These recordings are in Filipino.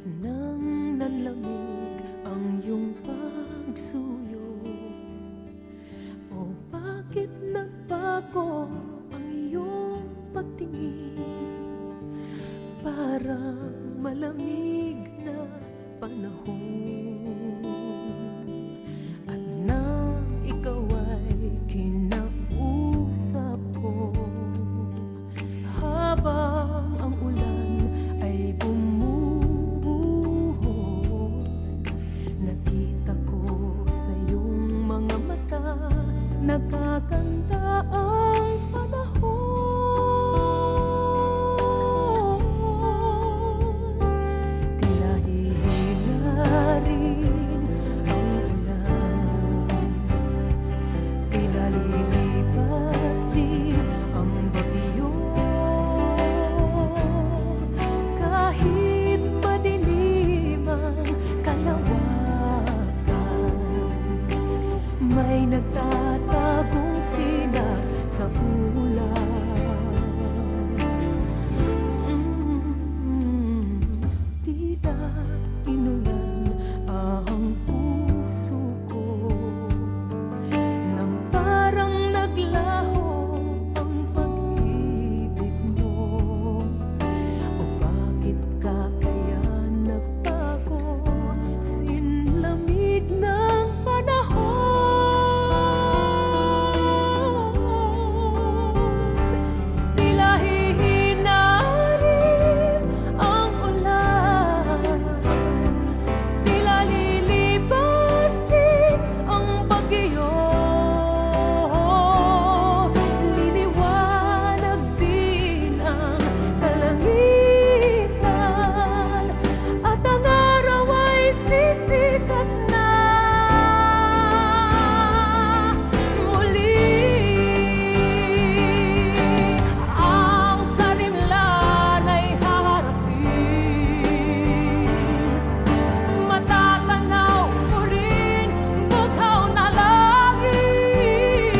nang nanlamig ang iyong pagsuyo. O bakit nagbago ang iyong pagtingin? Parang malamig na panahon. At nang ikaw ay kinausap ko, habang ang ulan ay bumubuhos, nakita ko sa iyong mga mata, nagkaganda ang panahon. Tila hihina rin ang ulan, tila lilipas din ang bagyo. Kahit madilim ang kalawakan, may nagtatagong sinag sa ulan. Tila inulan ang puso ko, nang parang naglaho ang pag-ibig mo. O bakit ka kaya nagbago? Sinlamig ng panahon. Tila hihina rin ang ulan, tila lilipas din ang bagyo. Liliwanag din ang kalangitan, at ang araw ay sisikat na muli. Ang karimlan ay haharapin, matatanaw mo rin bughaw na langit.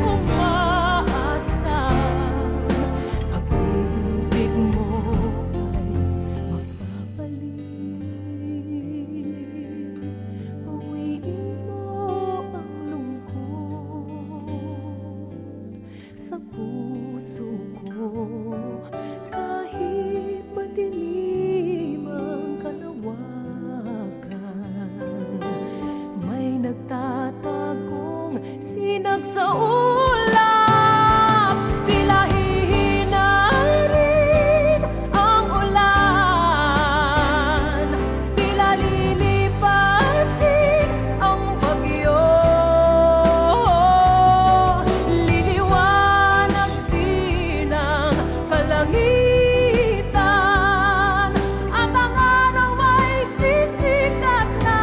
Umaasang pag-ibig mo ay magbabalik. Bawiin mo ang lungkot sa puso ko. Kahit madilim ang kalawakan, may nagtatagong sinag sa ulap. Tila hihina rin ang ulan, tila lilipas din ang bagyo. Liliwanag din ang kalangitan, at ang araw ay sisikat na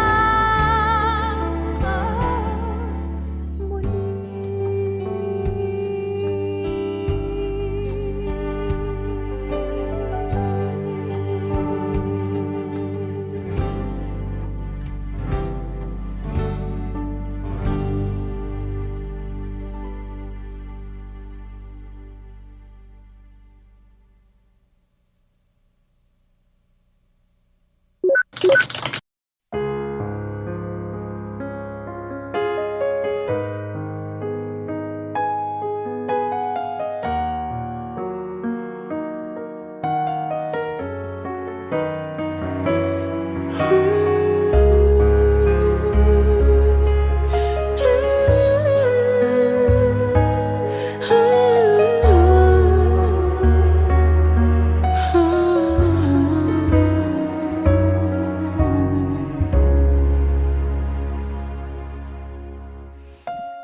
muli.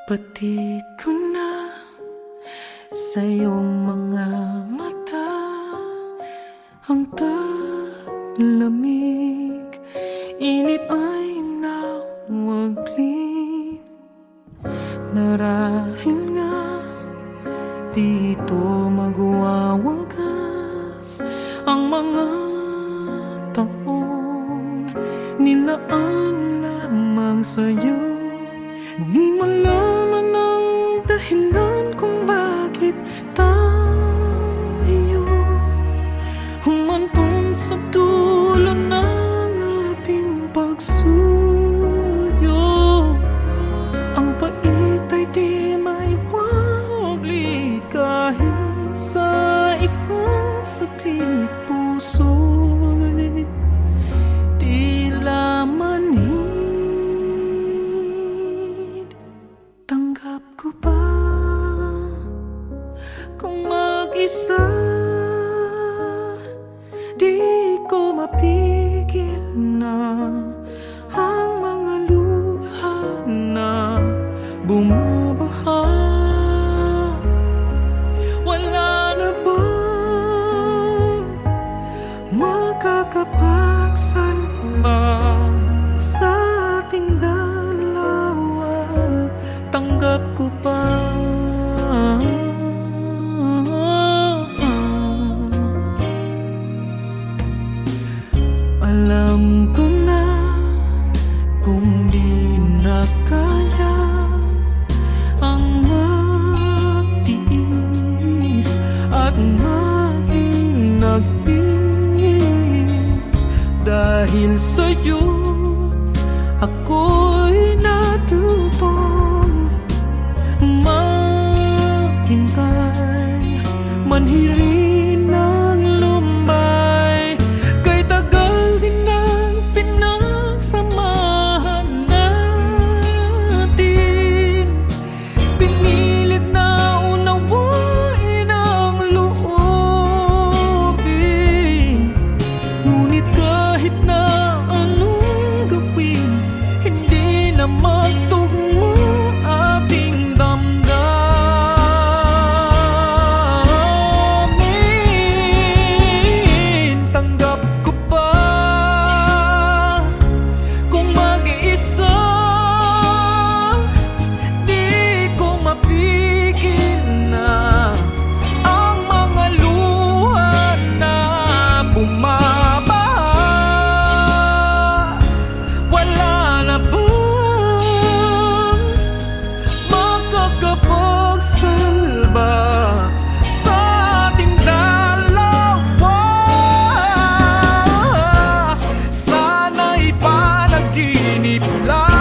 Pati ko na sa iyong mga mata ang taglamig, init ay nawaglit. Marahil nga dito magwawagas ang mga taong nilaan lamang sa'yo. Di malaman ang dahilan kung bakit tayo humantong sa dulo pagsuyo. Ang pait ay di may waglit kahit sa isang saglit. Puso'y tila manhid. Tanggap ko ba kung mag-isa? Di ko mapigil na ang mga luha na bumabaha. Wala na bang makakapagsalba sa ating dalawa? Tanggap ko pa. Alam ko na kung di na kaya ang magtiis at maging nagpis. Dahil sa'yo ako'y natutong maghintay, manhirin ng lumbay. Kay tagal din ang pinagsamahan natin, pinilit na unawain ang loobin. Ngunit kahit na anong gawin, hindi na magtugma ating damdamin. Tanggap ko pa kung mag-iisa, di ko mapigil na ang mga luha na bumabaha. Wala na bang makakapagsalba sa ating dalawa? Sana'y panaginip lamang,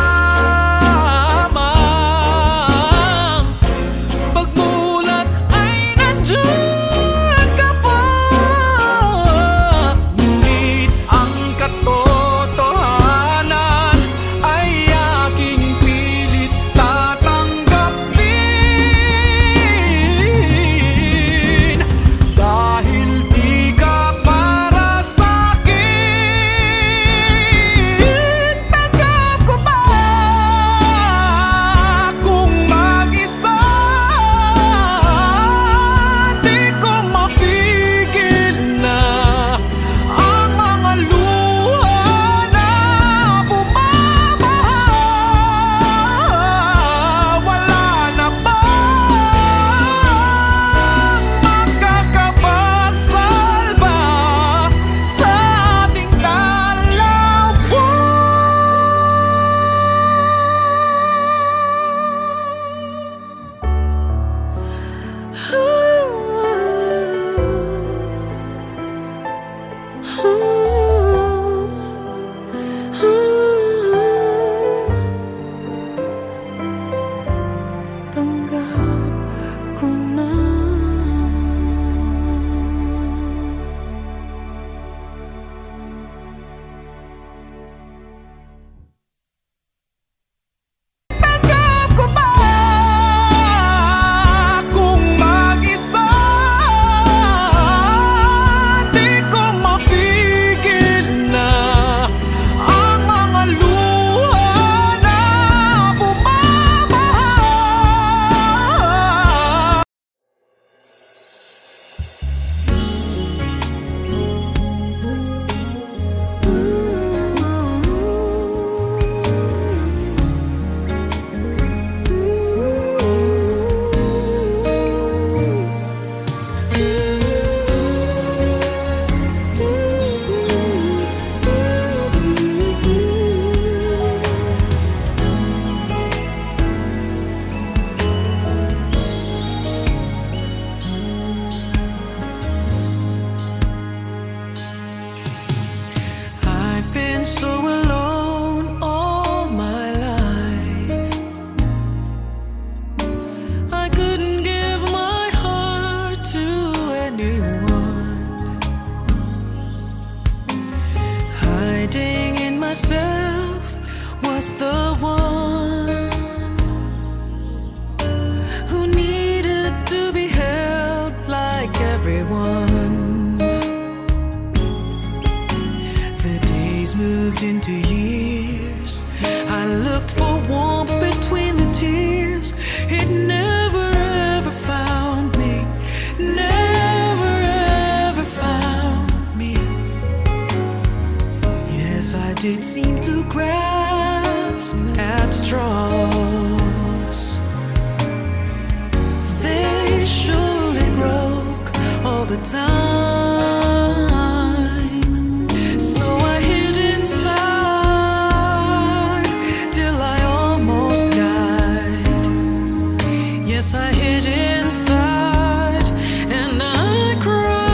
pagmulat ay nandiyan ka pa. Ngunit ang katotohanan ay aking pilit tatanggapin. Dahil di ka para sa'kin, tanggap ko ba kung mag-isa? Di ko mapigil na ang mga luha na bumabaha. Wala na bang makakapagsalba sa ating dalawa? Tanggap ko na. Tanggap ko ba kung mag-isa? Di ko mapigil na ang mga luha na bumabaha. I've been so alone hiding in myself was the one who needed to be held like everyone. The days moved into years. I looked for warmth between the tears. It never ever found me. Never ever found me. Yes, I did seem to grasp at straws. They surely broke all the time. So I hid inside till I almost died. Yes, I hid inside and I cried.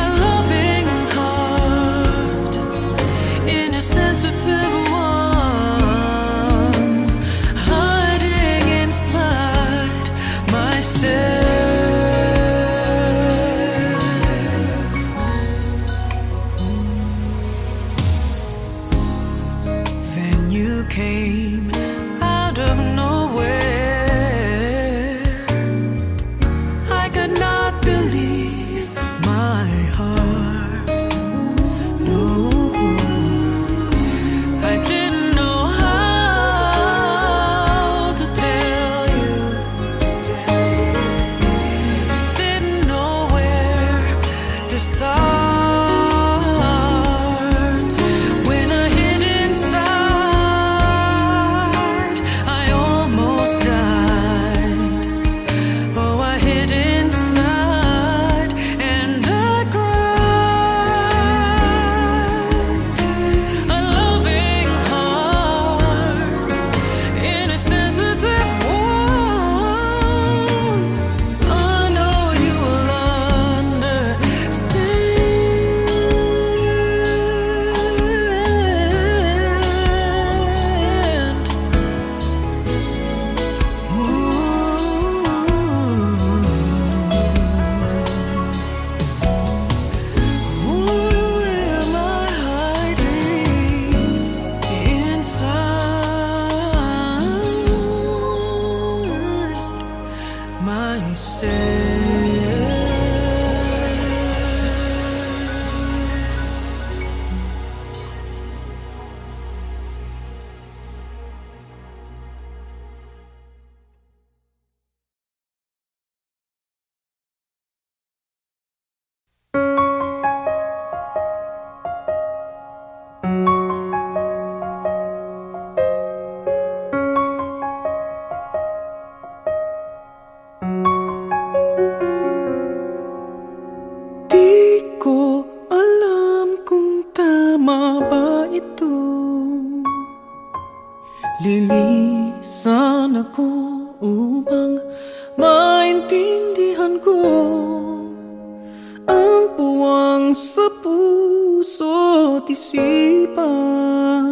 A loving heart in a sensitive one, hiding inside myself. Then you came out of nowhere. I could not believe my heart. No, I didn't know how to tell you. Didn't know where to start. When I hid inside, I almost died. Oh, I hid inside and I cried. A loving heart in a sensitive one. I know you will understand. Where am I hiding inside myself? Di ko alam kung tama ba ito. Lilisan ako upang maintindihan ko ang puwang sa puso't isipan.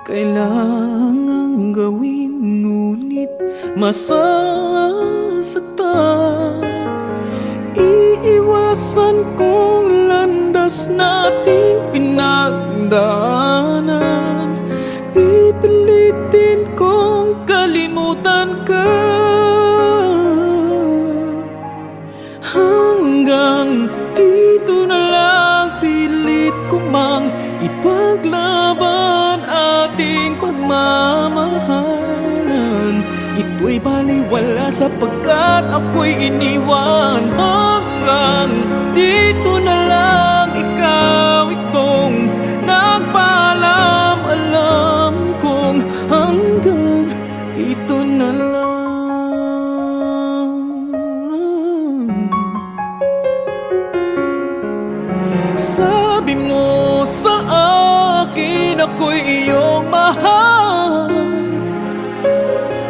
Kailangang gawin ngunit masasaktan. Iiwasan kong landas nating pinagdaanan. Pipilitin kong kalimutan ka. Hanggang dito na lang pilit ko mang ipaglaban ating pagmamahalan. Ito'y baliwala sapagkat ako'y iniwan. Hanggang dito na lang, ikaw itong nagpaalam. Alam kong hanggang dito na lang. Sabi mo sa akin ako'y iyong mahal.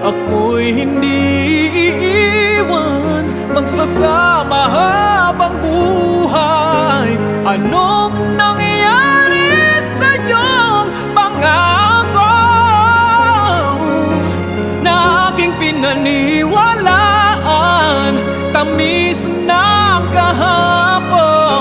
Ako'y hindi iiwan, magsasama habang buhay. Anong nangyayari sa iyong pangako na aking pinaniwalaan? Tamis ng kahapon.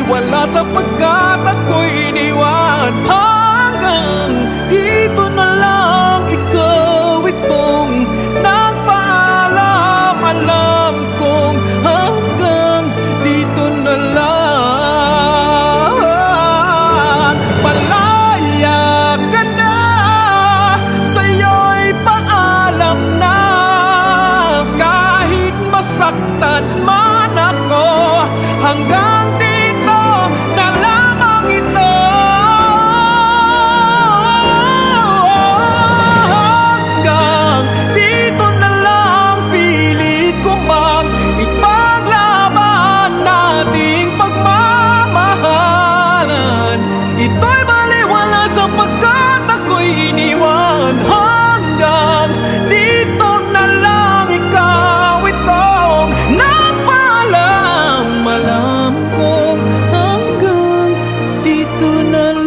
baliwala sapagkat ako'y iniwan. Hanggang dito na lang, ikaw itong nagpaalam. Alam kong hanggang dito na lang. Palaya ka na, sa'yo'y paalam na. Kahit masaktan man ako, hanggang dito na lamang ito. Hanggang dito na lang, pilit ko mang ipaglaban nating pagmamahalan. Ito'y baliwala sapagkat ako'y iniwan. Hanggang dito na lang, ikaw itong nagpaalam. Alam kong hanggang dito na lang.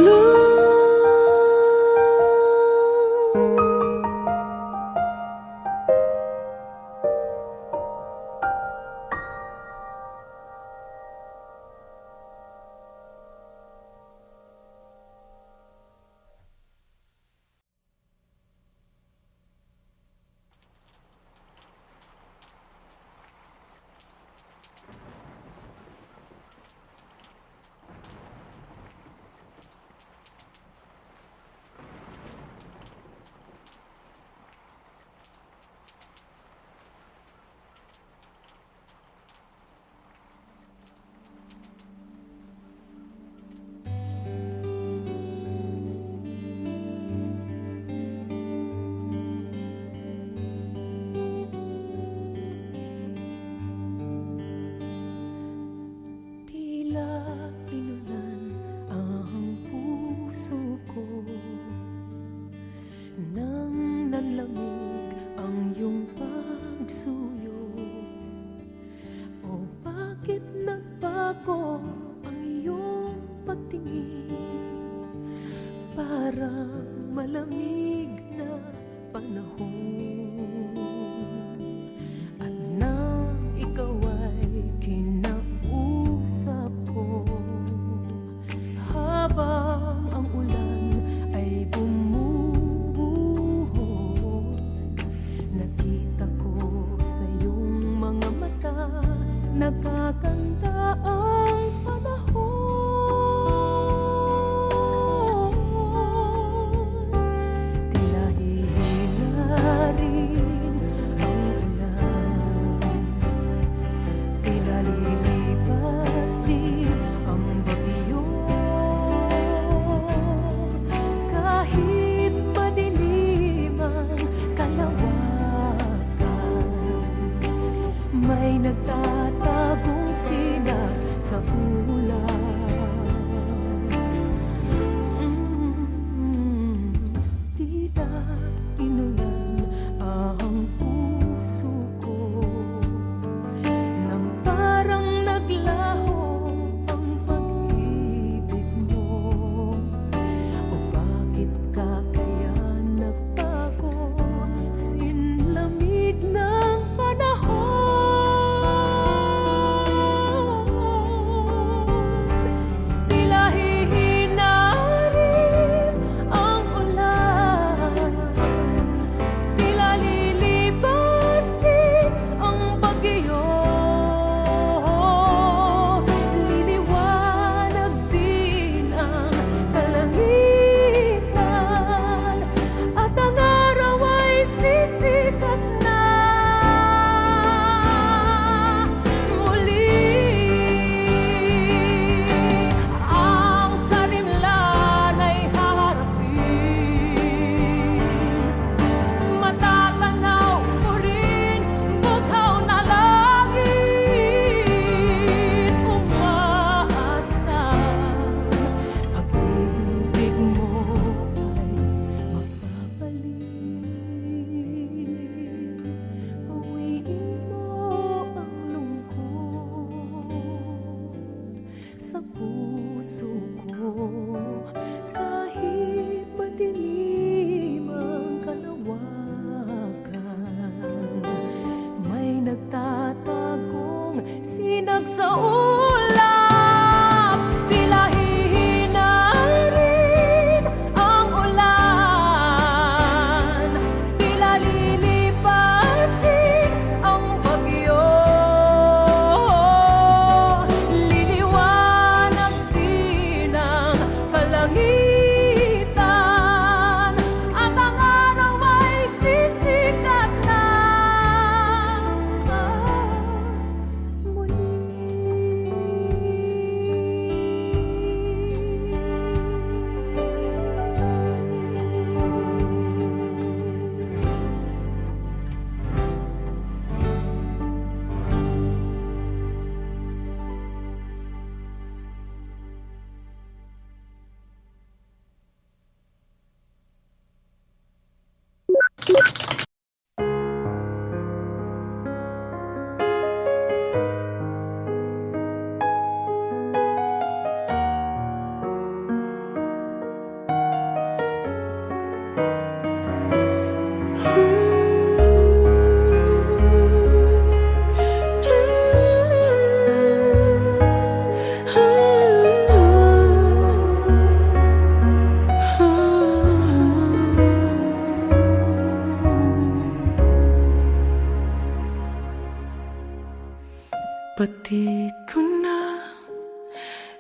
Pati ko na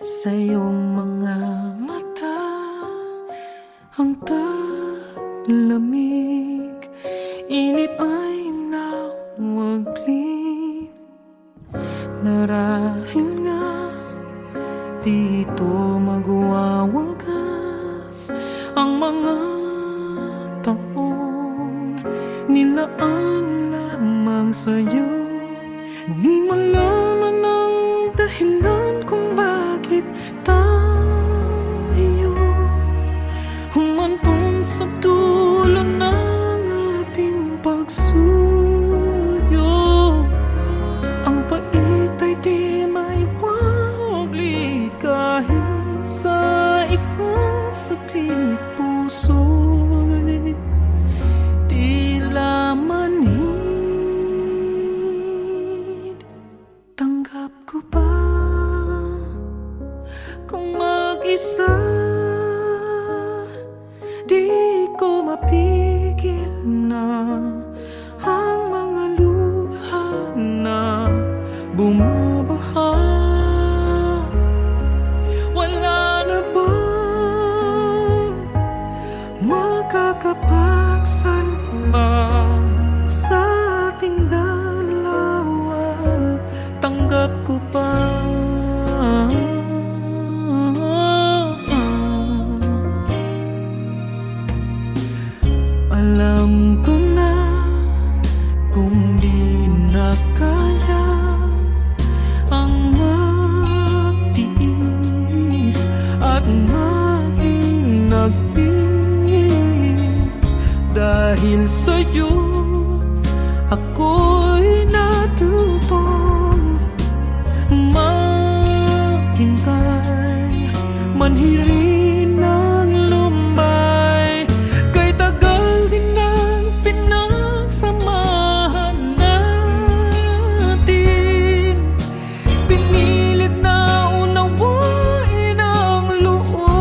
sa iyong mga mata ang taglamig, init ay nawaglit. Marahil nga dito magwawagas ang mga taong nilaan lamang sa'yo. Di malaman ang dahilan kung bakit tayo humantong sa dulo ng ating pagsuyo. Ang pait ay di maiwaglit kahit sa isang saglit. Puso'y tila manhid. Tanggap ko ba kung mag-isa di ko mapigil na ang mga luha na bumabaha? Wala na bang makakapagsalba sa ating dalawa? Tanggap ko pa alam ko na kung di na kaya ang magtiis at maging nagpis. Dahil sa'yo ako'y natutong maghintay, manhirin ng lumbay. Kay tagal din ang pinagsamahan natin, pinilit na unawain ang loobin.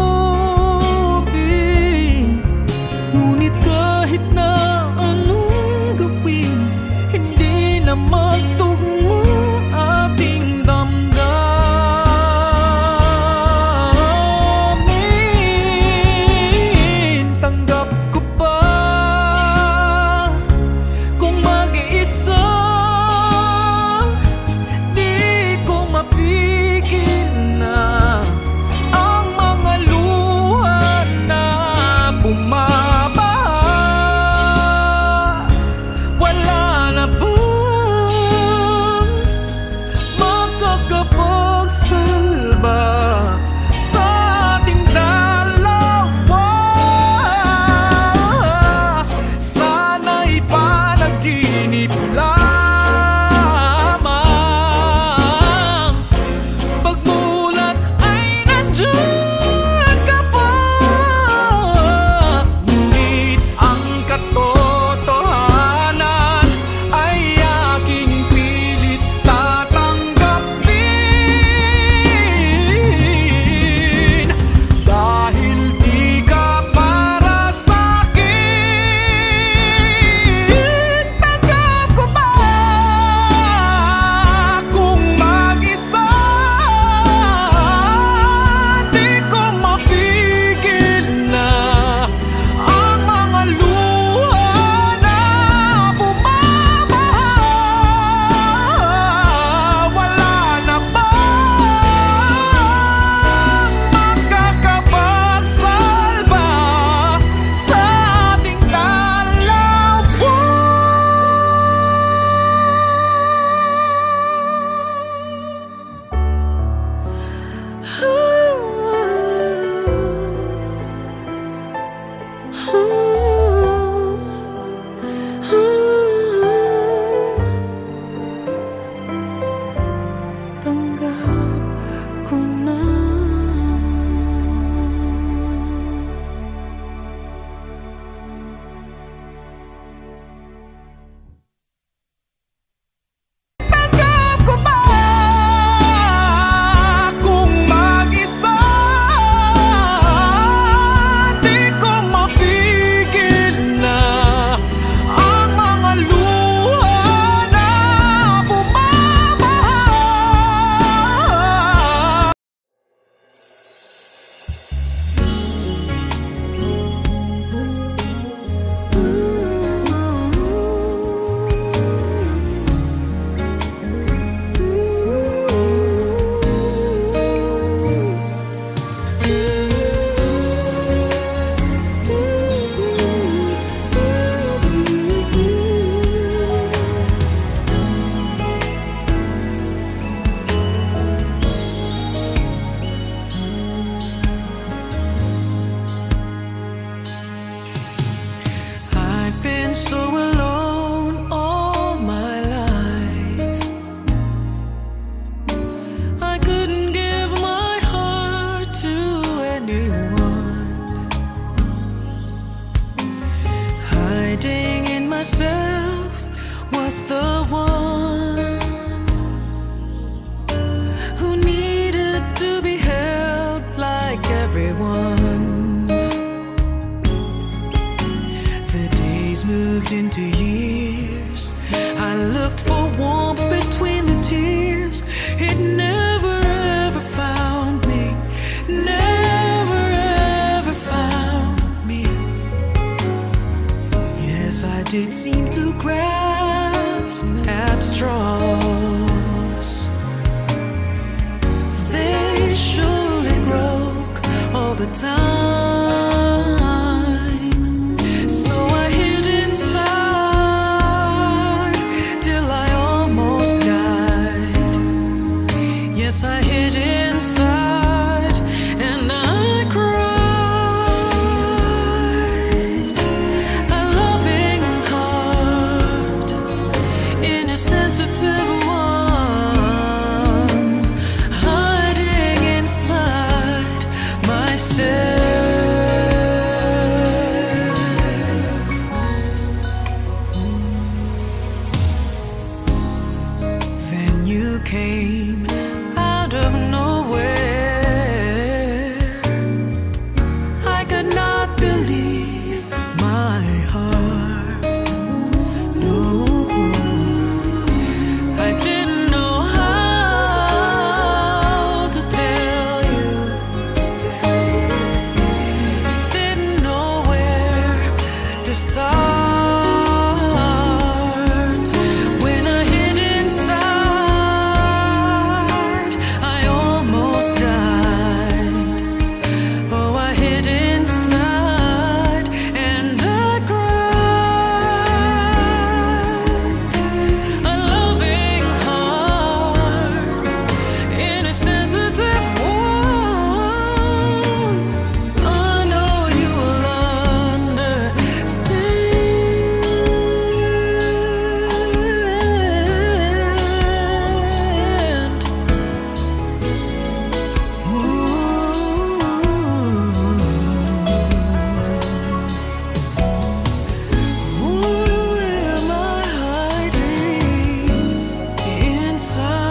Ngunit kahit na anong gawin, hindi na magtugmo ating damdamin. myself was the one who needed to be held like everyone. The days moved into years. I looked for warmth between the tears. It never ever found me. Never ever found me. Yes, I did seem to grasp at straws. They surely broke all the time. So I hid inside till I almost died. Yes, I hid inside and I cried. A loving heart in a sensitive one, hiding inside myself. Then you came out of nowhere. I could not believe my heart. No, I didn't know how to tell you. Didn't know where to start. When I hid inside, I almost died. Oh, I hid inside and I cried. A loving heart in a sensitive one. I know you will understand. Where am I hiding inside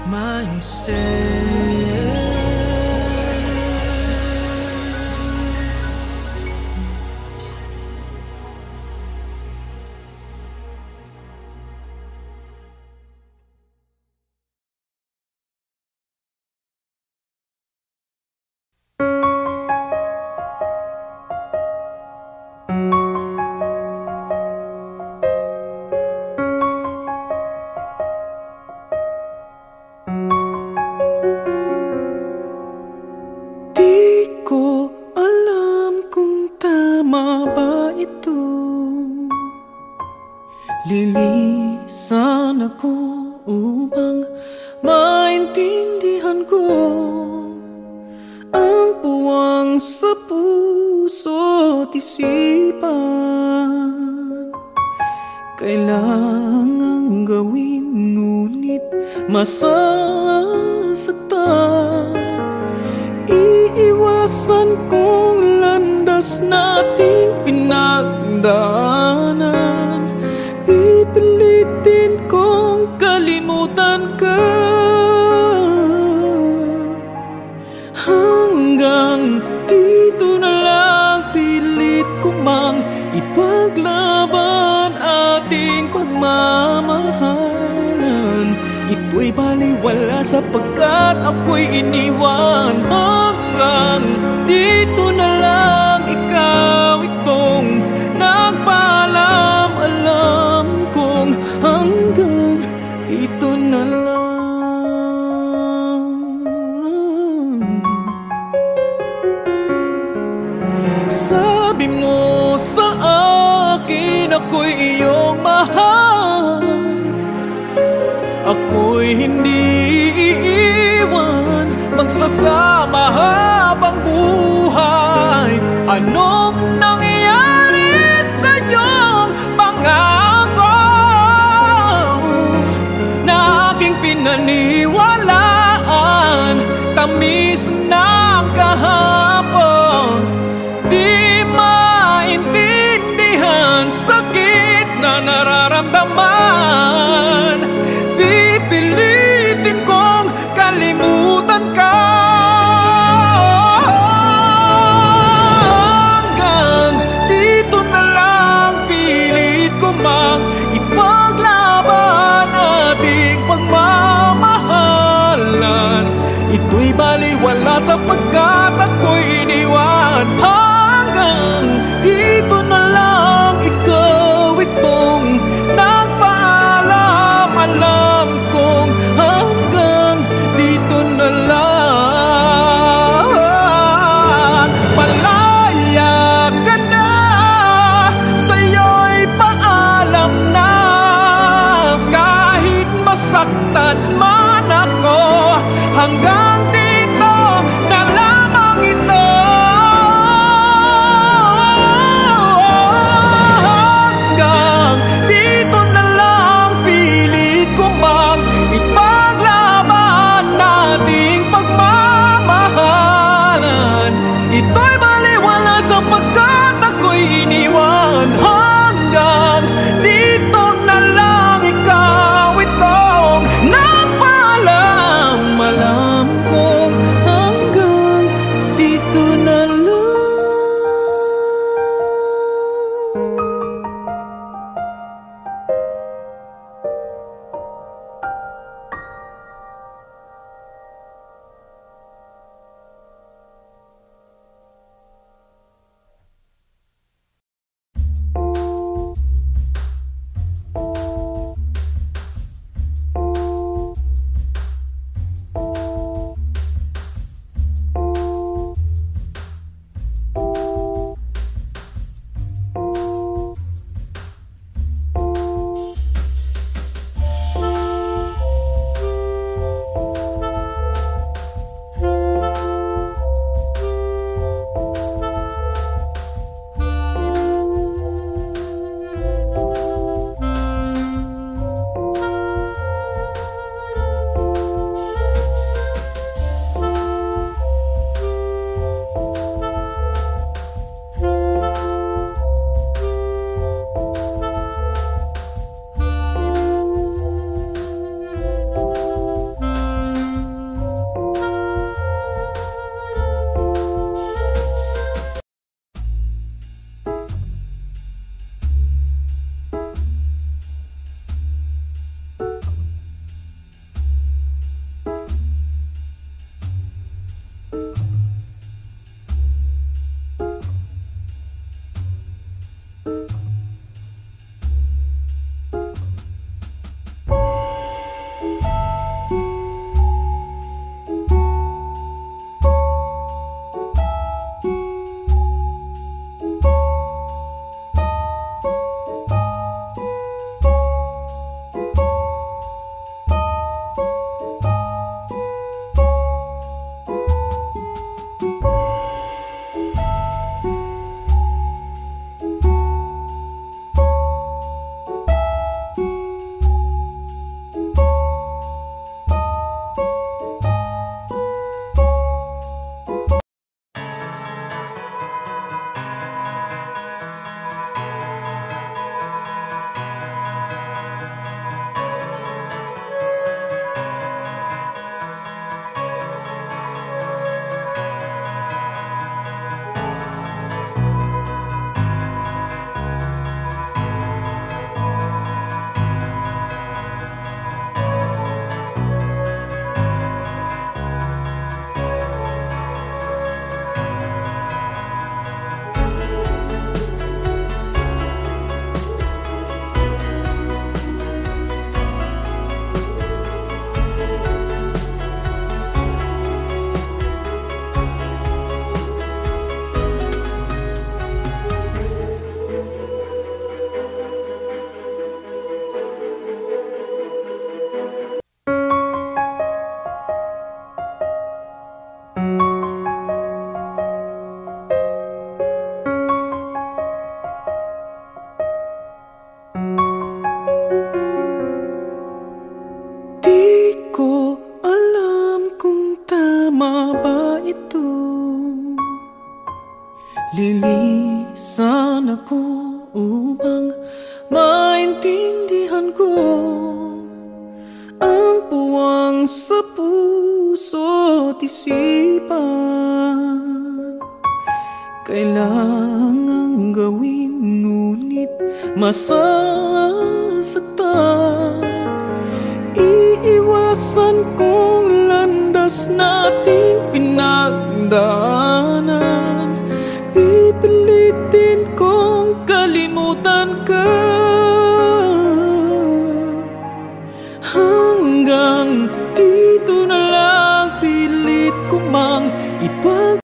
myself? Di ko alam kung tama ba ito. Lilisan ako upang maintindihan ko ang puwang sa puso't isipan. Kailangang gawin ngunit masasaktan. Iiwasan kong landas nating pinagdaanan. Pipilitin kong kalimutan ka. Hanggang dito na lang pilit ko mang ipaglaban ating pagmamahalan. Ito'y baliwala sapagkat ako'y iniwan. Hanggang dito na lang, ikaw itong nagpaalam. Alam kong hanggang dito na lang. Sabi mo sa akin ako'y iyong mahal. Ako'y hindi iiwan, magsasama habang buhay. Anong nangyari sa iyong pangako na aking pinaniwalaan? Tamis ng kahapon di baliwala sapagkat ako'y iniwan. Hanggang dito na lang, ikaw itong nagpaalam. Alam kong hanggang dito na lang. Malaya ka na, sa'yo'y paalam na. Kahit masaktan man ako, hanggang dito na lamang ito. Hanggang dito na lang, pilit ko mang ipaglaban nating pagmamahalan. Ito'y baliwala sapagkat ako'y iniwan. Hanggang dito na lang, ikaw itong nagpaalam. Alam kong hanggang dito na lang. Lilisan ako upang maintindihan ko ang puwang sa puso't isipan. Kailangang gawin ngunit masasaktan. Iiwasan kong landas oras nating pinagdaanan.